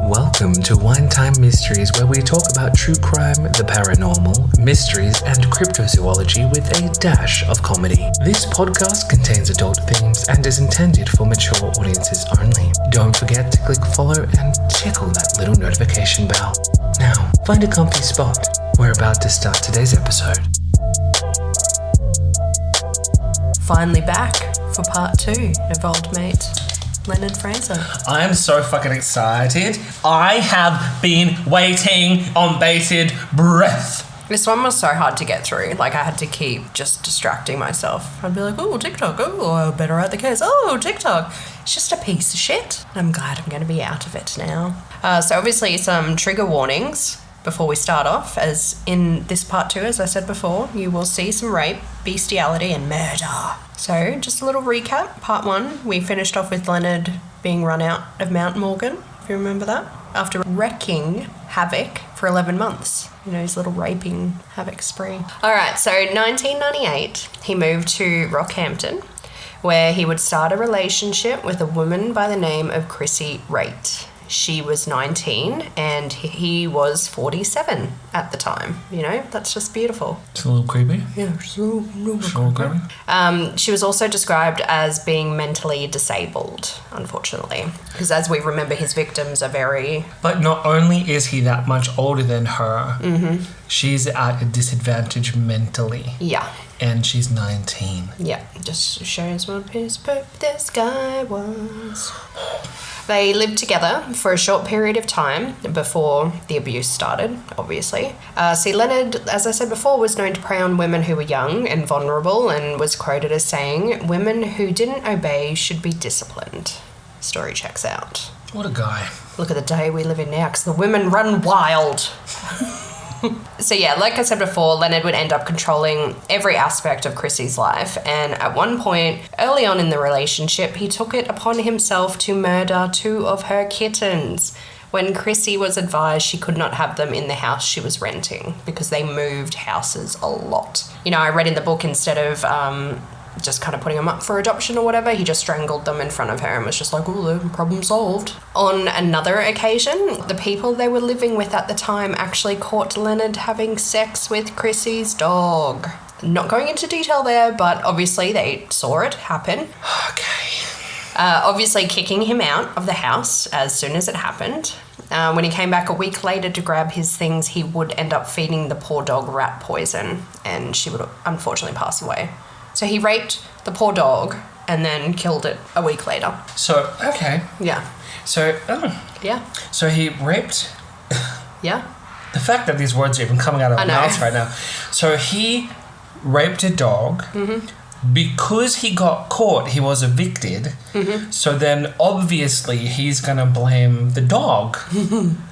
Welcome to Wine Time Mysteries, where we talk about true crime, the paranormal, mysteries, and cryptozoology with a dash of comedy. This podcast contains adult themes and is intended for mature audiences only. Don't forget to click follow and tickle that little notification bell. Now, find a comfy spot. We're about to start today's episode. Finally back for part 2 of old mate Leonard Fraser. I am so fucking excited. I have been waiting on bated breath. This one was so hard to get through. Like, I had to keep just distracting myself. I'd be like, oh, TikTok. Oh, I better write the case. Oh, TikTok. It's just a piece of shit. And I'm glad I'm going to be out of it now. So obviously some trigger warnings before we start off. As in this part 2, as I said before, you will see some rape, bestiality and murder. So just a little recap. Part 1, we finished off with Leonard being run out of Mount Morgan, if you remember that, after wreaking havoc for 11 months. You know, his little raping havoc spree. All right, so 1998, he moved to Rockhampton, where he would start a relationship with a woman by the name of Chrissy Raitt. She was 19 and he was 47 at the time. You know, that's just beautiful. It's a little creepy. Yeah, it's a little creepy. She was also described as being mentally disabled, unfortunately, because as we remember, his victims are very... But not only is he that much older than her, she's at a disadvantage mentally. Yeah. And she's 19. Yeah, just shows what his this guy was. They lived together for a short period of time before the abuse started, obviously. See, Leonard, as I said before, was known to prey on women who were young and vulnerable and was quoted as saying, "Women who didn't obey should be disciplined." Story checks out. What a guy. Look at the day we live in now, because the women run wild. So yeah, like I said before, Leonard would end up controlling every aspect of Chrissy's life, and at one point, early on in the relationship, he took it upon himself to murder 2 of her kittens when Chrissy was advised she could not have them in the house she was renting because they moved houses a lot. You know, I read in the book, instead of just kind of putting them up for adoption or whatever, he just strangled them in front of her and was just like, oh, the problem solved. On another occasion, the people they were living with at the time actually caught Leonard having sex with Chrissy's dog. Not going into detail there, but obviously they saw it happen. Okay. Obviously kicking him out of the house as soon as it happened. When he came back a week later to grab his things, he would end up feeding the poor dog rat poison, and she would unfortunately pass away. So he raped the poor dog and then killed it a week later. So, okay. Yeah. So, Yeah. So he raped... Yeah. The fact that these words are even coming out of our mouths right now. So he raped a dog. Because he got caught, he was evicted. So then obviously he's going to blame the dog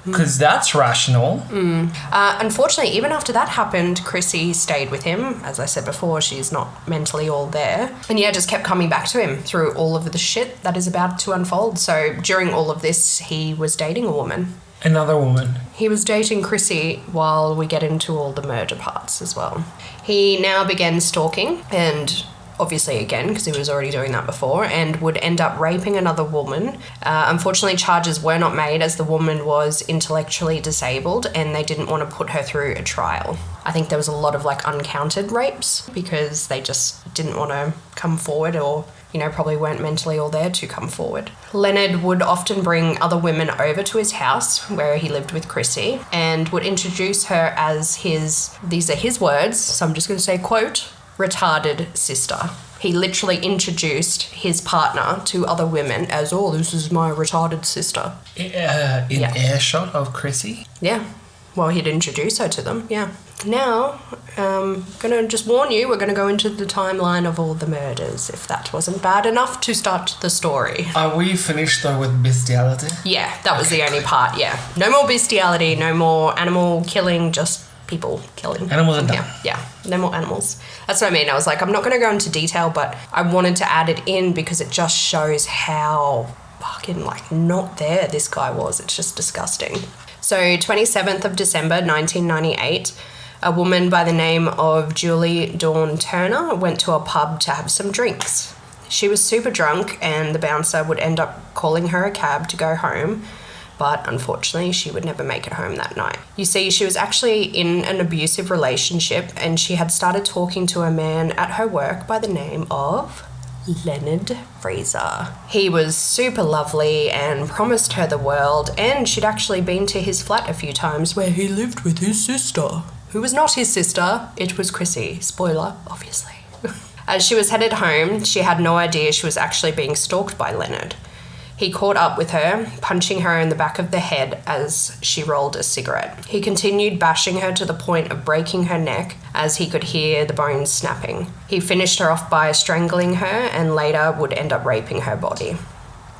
because that's rational. Unfortunately, even after that happened, Chrissy stayed with him. As I said before, she's not mentally all there. And yeah, just kept coming back to him through all of the shit that is about to unfold. So during all of this, he was dating a woman. Another woman. He was dating Chrissy while we get into all the murder parts as well. He now began stalking, and obviously again, because he was already doing that before, and would end up raping another woman. Unfortunately, charges were not made as the woman was intellectually disabled and they didn't want to put her through a trial. I think there was a lot of uncounted rapes because they just didn't want to come forward, or probably weren't mentally all there to come forward. Leonard would often bring other women over to his house where he lived with Chrissy and would introduce her as these are his words, so I'm just going to say, quote, retarded sister. He literally introduced his partner to other women as, oh, this is my retarded sister. Earshot of Chrissy? Yeah. Well, he'd introduce her to them, yeah. Now, going to just warn you, we're going to go into the timeline of all the murders, if that wasn't bad enough to start the story. Are we finished, though, with bestiality? Yeah, that was the only part, yeah. No more bestiality, no more animal killing, just people killing. Animals are done. Yeah, no more animals. That's what I mean. I was like, I'm not going to go into detail, but I wanted to add it in because it just shows how fucking not there this guy was. It's just disgusting. So 27th of December 1998, a woman by the name of Julie Dawn Turner went to a pub to have some drinks. She was super drunk and the bouncer would end up calling her a cab to go home, but unfortunately she would never make it home that night. You see, she was actually in an abusive relationship and she had started talking to a man at her work by the name of Leonard Fraser. He was super lovely and promised her the world, and she'd actually been to his flat a few times where he lived with his sister, who was not his sister, it was Chrissy. Spoiler, obviously. As she was headed home, she had no idea she was actually being stalked by Leonard. He caught up with her, punching her in the back of the head as she rolled a cigarette. He continued bashing her to the point of breaking her neck as he could hear the bones snapping. He finished her off by strangling her and later would end up raping her body.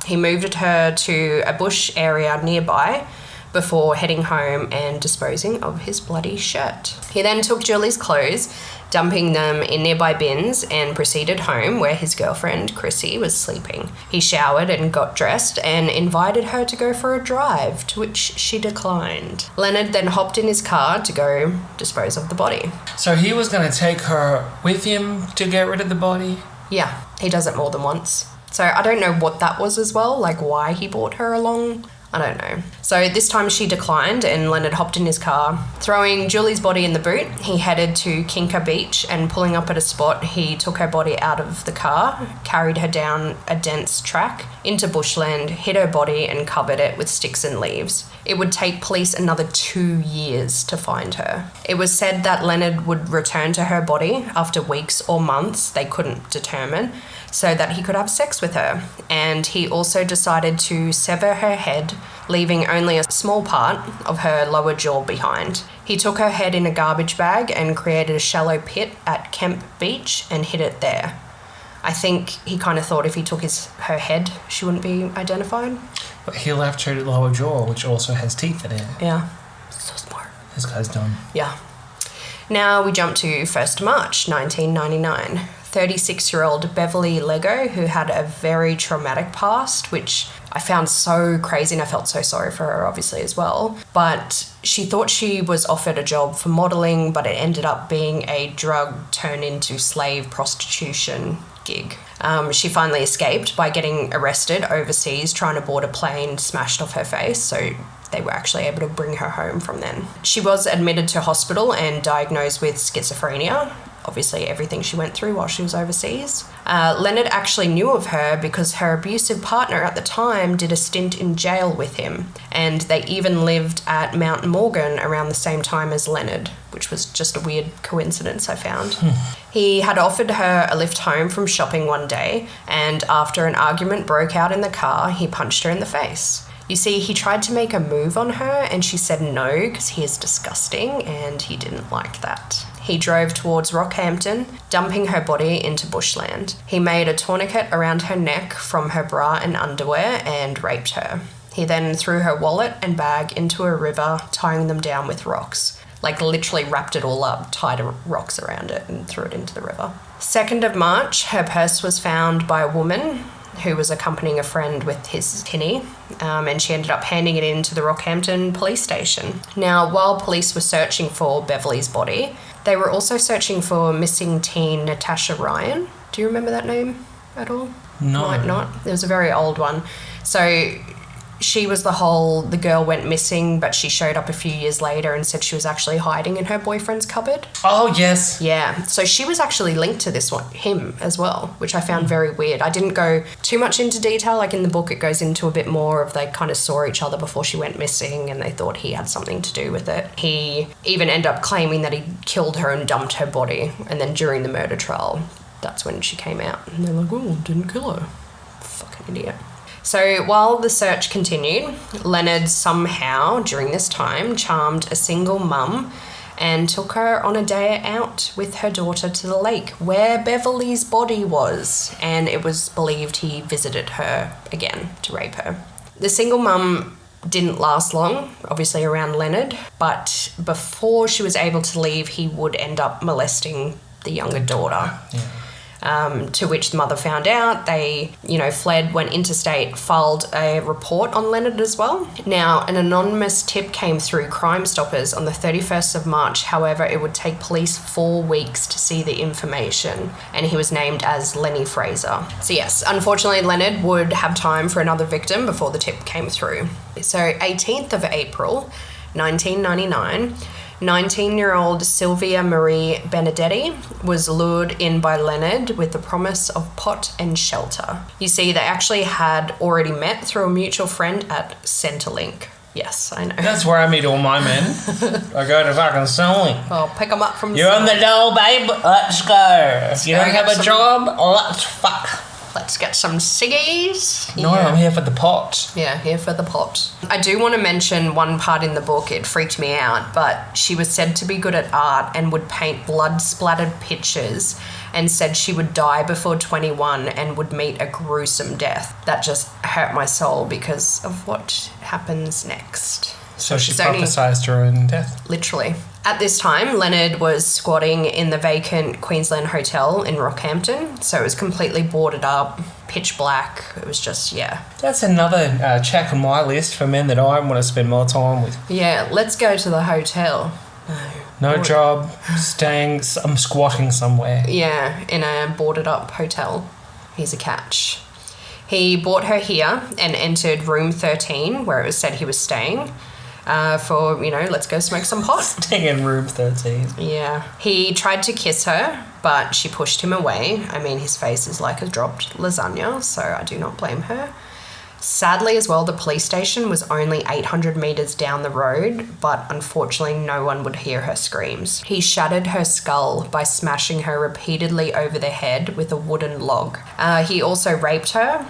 He moved her to a bush area nearby before heading home and disposing of his bloody shirt. He then took Julie's clothes, dumping them in nearby bins, and proceeded home where his girlfriend Chrissy was sleeping. He showered and got dressed and invited her to go for a drive, to which she declined. Leonard then hopped in his car to go dispose of the body. So he was going to take her with him to get rid of the body? Yeah, he does it more than once. So I don't know what that was as well, like why he brought her along. I don't know. So this time she declined and Leonard hopped in his car. Throwing Julie's body in the boot, he headed to Kinka Beach and pulling up at a spot, he took her body out of the car, carried her down a dense track into bushland, hid her body and covered it with sticks and leaves. It would take police another 2 years to find her. It was said that Leonard would return to her body after weeks or months, they couldn't determine, so that he could have sex with her. And he also decided to sever her head, leaving only a small part of her lower jaw behind. He took her head in a garbage bag and created a shallow pit at Kemp Beach and hid it there. I think he kind of thought if he took her head, she wouldn't be identified. But he left her lower jaw, which also has teeth in it. Yeah. So smart. This guy's done. Yeah. Now we jump to 1st March 1999. 36-year-old Beverly Lego, who had a very traumatic past, which I found so crazy and I felt so sorry for her, obviously, as well. But she thought she was offered a job for modelling, but it ended up being a drug turned into slave prostitution gig. She finally escaped by getting arrested overseas, trying to board a plane smashed off her face, so they were actually able to bring her home from then. She was admitted to hospital and diagnosed with schizophrenia. Obviously everything she went through while she was overseas. Leonard actually knew of her because her abusive partner at the time did a stint in jail with him, and they even lived at Mount Morgan around the same time as Leonard, which was just a weird coincidence I found. He had offered her a lift home from shopping one day, and after an argument broke out in the car, he punched her in the face. You see, he tried to make a move on her and she said no because he is disgusting and he didn't like that. He drove towards Rockhampton, dumping her body into bushland. He made a tourniquet around her neck from her bra and underwear and raped her. He then threw her wallet and bag into a river, tying them down with rocks. Like literally wrapped it all up, tied rocks around it and threw it into the river. 2nd of March, her purse was found by a woman who was accompanying a friend with his tinny, and she ended up handing it in to the Rockhampton police station. Now, while police were searching for Beverly's body, they were also searching for missing teen Natasha Ryan. Do you remember that name at all? No. Might not. It was a very old one. So she was the girl went missing, but she showed up a few years later and said she was actually hiding in her boyfriend's cupboard. Oh, yes. Yeah. So she was actually linked to this one, him as well, which I found very weird. I didn't go too much into detail. Like in the book, it goes into a bit more of they kind of saw each other before she went missing and they thought he had something to do with it. He even ended up claiming that he killed her and dumped her body. And then during the murder trial, that's when she came out. And they're like, oh, didn't kill her. Fucking idiot. So while the search continued, Leonard somehow, during this time, charmed a single mum and took her on a day out with her daughter to the lake where Beverly's body was, and it was believed he visited her again to rape her. The single mum didn't last long, obviously around Leonard, but before she was able to leave, he would end up molesting the younger daughter. Yeah. to which the mother found out. They, fled, went interstate, filed a report on Leonard as well. Now, an anonymous tip came through Crime Stoppers on the 31st of March. However, it would take police 4 weeks to see the information, and he was named as Leonard Fraser. So yes, unfortunately, Leonard would have time for another victim before the tip came through. So 18th of April, 1999, 19-year-old Sylvia Marie Benedetti was lured in by Leonard with the promise of pot and shelter. You see, they actually had already met through a mutual friend at Centrelink. Yes, I know. That's where I meet all my men. I go to fucking Centrelink. I'll pick them up from the You're on the dole, babe. Let's go. You don't have a job? Let's fuck. Let's get some ciggies. No, I'm here for the pot. Yeah, here for the pot. I do want to mention one part in the book. It freaked me out, but she was said to be good at art and would paint blood-splattered pictures, and said she would die before 21 and would meet a gruesome death. That just hurt my soul because of what happens next. So she prophesized her own death? Literally. At this time, Leonard was squatting in the vacant Queensland Hotel in Rockhampton, so it was completely boarded up, pitch black. It was just, yeah. That's another check on my list for men that I want to spend more time with. Yeah, let's go to the hotel. No job, I'm squatting somewhere. Yeah, in a boarded up hotel. Here's a catch. He brought her here and entered room 13, where it was said he was staying. For, let's go smoke some pot. Staying in room 13. Yeah. He tried to kiss her, but she pushed him away. I mean, his face is like a dropped lasagna, so I do not blame her. Sadly as well, the police station was only 800 metres down the road, but unfortunately no one would hear her screams. He shattered her skull by smashing her repeatedly over the head with a wooden log. He also raped her.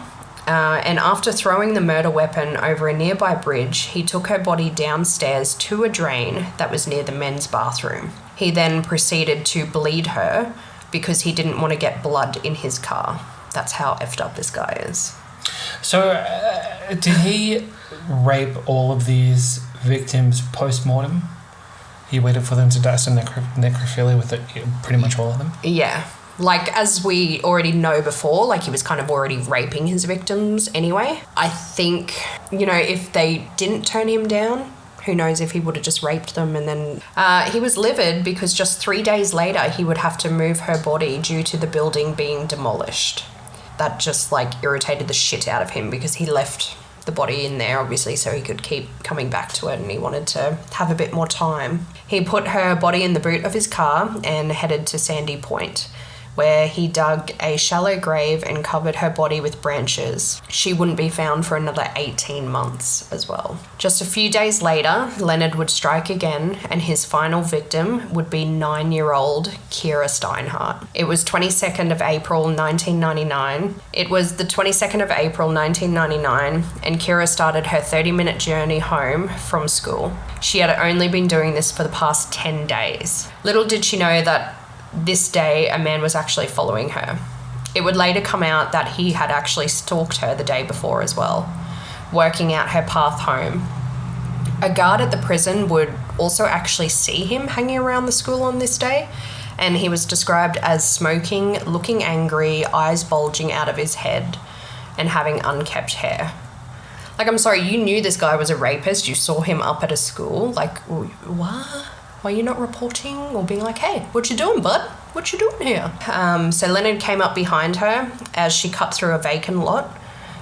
And after throwing the murder weapon over a nearby bridge, he took her body downstairs to a drain that was near the men's bathroom. He then proceeded to bleed her because he didn't want to get blood in his car. That's how effed up this guy is. So, did he rape all of these victims post-mortem? He waited for them to die, so necrophilia with pretty much all of them? Yeah. Like, as we already know before, he was kind of already raping his victims anyway. I think, if they didn't turn him down, who knows if he would have just raped them. And then he was livid because just 3 days later, he would have to move her body due to the building being demolished. That just, irritated the shit out of him because he left the body in there, obviously, so he could keep coming back to it, and he wanted to have a bit more time. He put her body in the boot of his car and headed to Sandy Point, where he dug a shallow grave and covered her body with branches. She wouldn't be found for another 18 months as well. Just a few days later, Leonard would strike again, and his final victim would be 9-year-old Kira Steinhardt. It was 22nd of April 1999. It was the 22nd of April 1999, and Kira started her 30-minute journey home from school. She had only been doing this for the past 10 days. Little did she know that this day, a man was actually following her. It would later come out that he had actually stalked her the day before as well, working out her path home. A guard at the prison would also actually see him hanging around the school on this day, and he was described as smoking, looking angry, eyes bulging out of his head, and having unkempt hair. I'm sorry, you knew this guy was a rapist, you saw him up at a school, what? Why are you not reporting or being like, hey, what you doing, bud? What you doing here? So Leonard came up behind her as she cut through a vacant lot,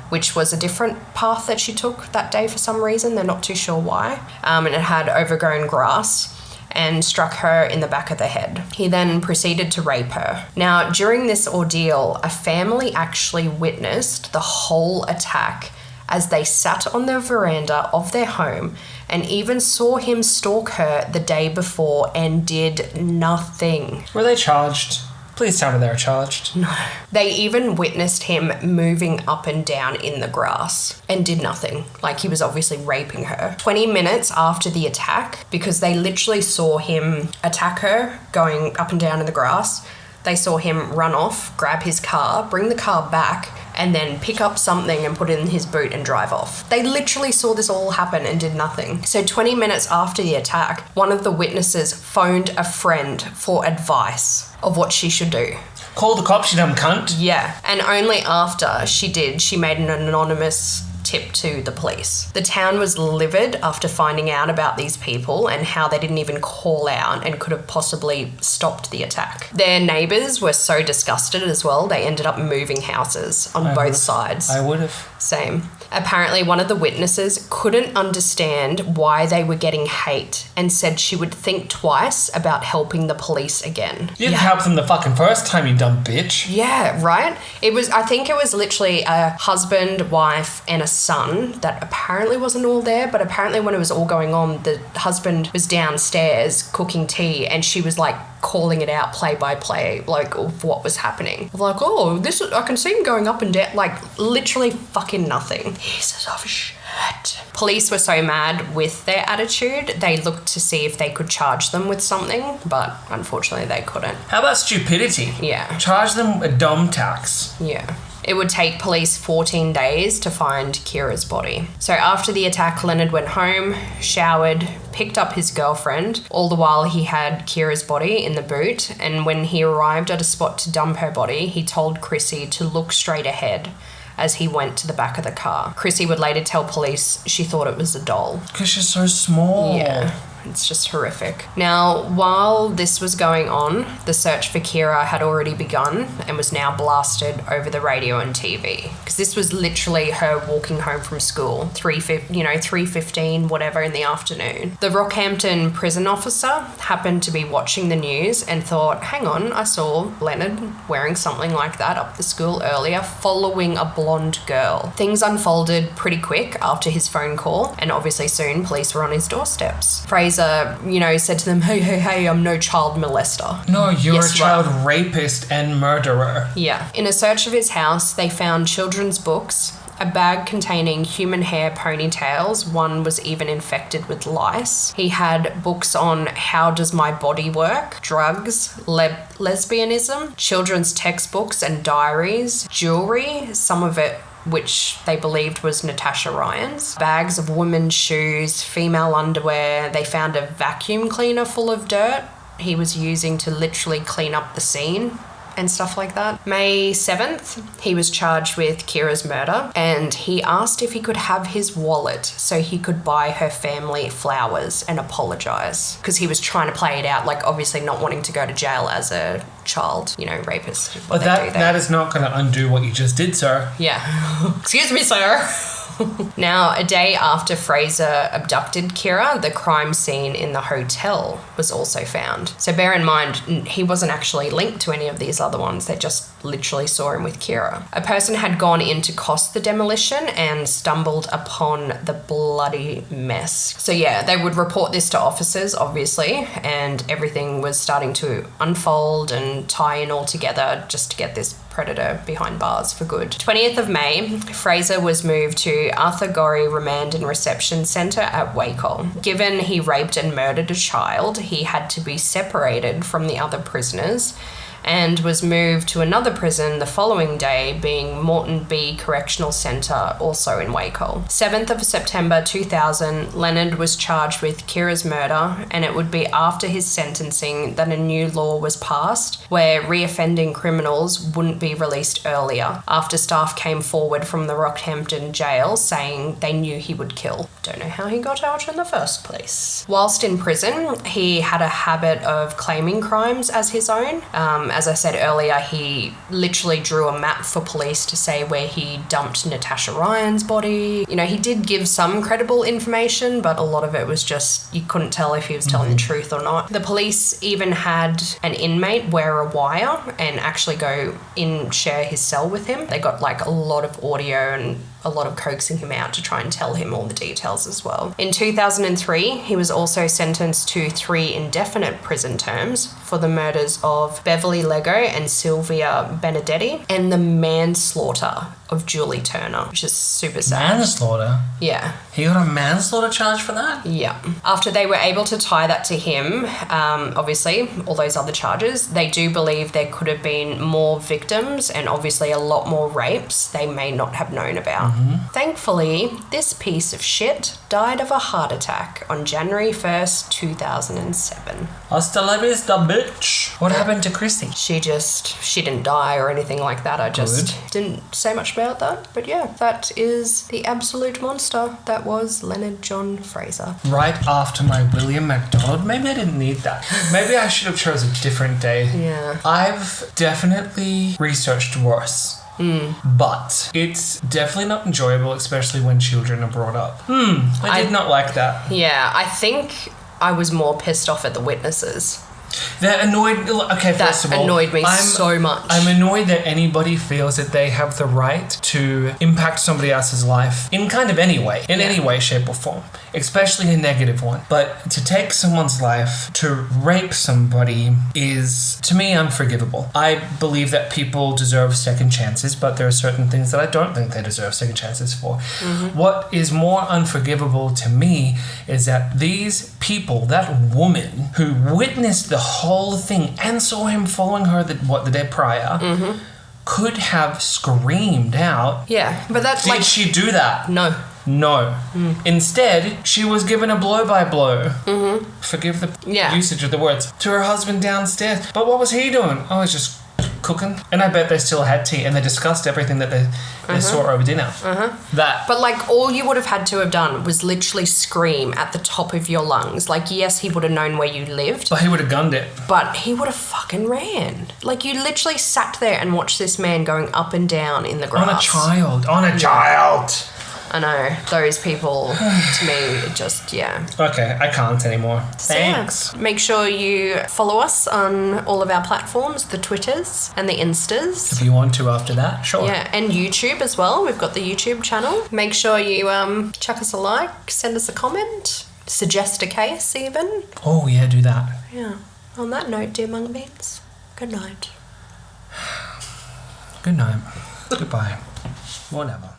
which was a different path that she took that day for some reason. They're not too sure why. And it had overgrown grass, and struck her in the back of the head. He then proceeded to rape her. Now, during this ordeal, a family actually witnessed the whole attack as they sat on the veranda of their home and even saw him stalk her the day before and did nothing. Were they charged? Please tell me they were charged. No. They even witnessed him moving up and down in the grass and did nothing. He was obviously raping her. 20 minutes after the attack, because they literally saw him attack her going up and down in the grass, they saw him run off, grab his car, bring the car back, and then pick up something and put it in his boot and drive off. They literally saw this all happen and did nothing. So 20 minutes after the attack, one of the witnesses phoned a friend for advice of what she should do. Call the cops, you dumb cunt. Yeah, and only after she did, she made an anonymous tip to the police. The town was livid after finding out about these people and how they didn't even call out and could have possibly stopped the attack. Their neighbours were so disgusted as well, they ended up moving houses on both sides. I would have. Same. Apparently, one of the witnesses couldn't understand why they were getting hate and said she would think twice about helping the police again. You didn't help them the fucking first time, you dumb bitch. Yeah, right? I think it was literally a husband, wife, and a son that apparently wasn't all there, but apparently when it was all going on, the husband was downstairs cooking tea and she was like calling it out play by play, like of what was happening. Like, oh, I can see him going up and down, like literally fucking nothing. Pieces of shit. Police were so mad with their attitude, they looked to see if they could charge them with something, but unfortunately they couldn't. How about stupidity? Yeah. Charge them a dumb tax. Yeah. It would take police 14 days to find Kira's body. So after the attack, Leonard went home, showered, picked up his girlfriend. All the while he had Kira's body in the boot, and when he arrived at a spot to dump her body, he told Chrissy to look straight ahead as he went to the back of the car. Chrissy would later tell police she thought it was a doll. Because she's so small. Yeah. It's just horrific. Now, while this was going on, the search for Kira had already begun and was now blasted over the radio and TV. Because this was literally her walking home from school, 3:15, whatever, in the afternoon. The Rockhampton prison officer happened to be watching the news and thought, hang on, I saw Leonard wearing something like that up the school earlier, following a blonde girl. Things unfolded pretty quick after his phone call, and obviously soon police were on his doorsteps. Fraser, said to them, hey, I'm no child molester. No, you're a child rapist and murderer. Yeah. In a search of his house, they found children's books, a bag containing human hair ponytails. One was even infected with lice. He had books on how does my body work, drugs, lesbianism, children's textbooks and diaries, jewelry, some of it which they believed was Natasha Ryan's, bags of women's shoes, female underwear. They found a vacuum cleaner full of dirt he was using to literally clean up the scene and stuff like that. May 7th, he was charged with Kira's murder, and he asked if he could have his wallet so he could buy her family flowers and apologise, because he was trying to play it out, like obviously not wanting to go to jail as a child, rapist. But that is not going to undo what you just did, sir. Yeah. Excuse me, sir. Now, a day after Fraser abducted Kira, the crime scene in the hotel was also found. So bear in mind, he wasn't actually linked to any of these other ones. They just literally saw him with Kira. A person had gone in to cost the demolition and stumbled upon the bloody mess. So yeah, they would report this to officers, obviously, and everything was starting to unfold and tie in all together just to get this predator behind bars for good. 20th of May, Fraser was moved to Arthur Gorrie Remand and Reception Centre at Wacol. Given he raped and murdered a child, he had to be separated from the other prisoners and was moved to another prison the following day, being Moreton B Correctional Centre, also in Wacol. 7th of September 2000, Leonard was charged with Kira's murder, and it would be after his sentencing that a new law was passed where reoffending criminals wouldn't be released earlier, after staff came forward from the Rockhampton jail saying they knew he would kill. Don't know how he got out in the first place. Whilst in prison, he had a habit of claiming crimes as his own. As I said earlier, he literally drew a map for police to say where he dumped Natasha Ryan's body. He did give some credible information, but a lot of it was just, you couldn't tell if he was telling the truth or not. The police even had an inmate wear a wire and actually go in, share his cell with him. They got like a lot of audio and a lot of coaxing him out to try and tell him all the details as well. In 2003, he was also sentenced to 3 indefinite prison terms for the murders of Beverly Lego and Sylvia Benedetti and the manslaughter of Julie Turner, which is super sad. Manslaughter? Yeah. He got a manslaughter charge for that? Yeah. After they were able to tie that to him, obviously, all those other charges, they do believe there could have been more victims and obviously a lot more rapes they may not have known about. Thankfully, this piece of shit died of a heart attack on January 1st, 2007. Hasta la vista, bitch. What happened to Chrissy? She didn't die or anything like that. I just didn't say much about that. But yeah, that is the absolute monster that was Leonard John Fraser. Right after my William MacDonald. Maybe I didn't need that. Maybe I should have chose a different day. Yeah. I've definitely researched worse. But it's definitely not enjoyable, especially when children are brought up. I did not like that. Yeah, I think I was more pissed off at the witnesses. That annoyed... Okay, first of all... That annoyed me so much. I'm annoyed that anybody feels that they have the right to impact somebody else's life in kind of any way. In any way, shape or form. Especially a negative one. But to take someone's life, to rape somebody is, to me, unforgivable. I believe that people deserve second chances, but there are certain things that I don't think they deserve second chances for. What is more unforgivable to me is that these people, that woman who witnessed the whole thing and saw him following her the day prior, could have screamed out. Yeah, but that's Did she do that? No. Instead, she was given a blow-by-blow. Forgive the usage of the words. To her husband downstairs. But what was he doing? I was just cooking. And I bet they still had tea and they discussed everything that they saw over dinner. That. But like all you would have had to have done was literally scream at the top of your lungs. Like, yes, he would have known where you lived. But he would have gunned it. But he would have fucking ran. Like, you literally sat there and watched this man going up and down in the grass. On a child. I know. Those people, to me, it just, Okay, I can't anymore. Thanks. So, make sure you follow us on all of our platforms, the Twitters and the Instas. If you want to after that, sure. Yeah, and YouTube as well. We've got the YouTube channel. Make sure you chuck us a like, send us a comment, suggest a case even. Oh, yeah, do that. Yeah. On that note, dear Mung Beans, good night. Good night. Goodbye. Whatever.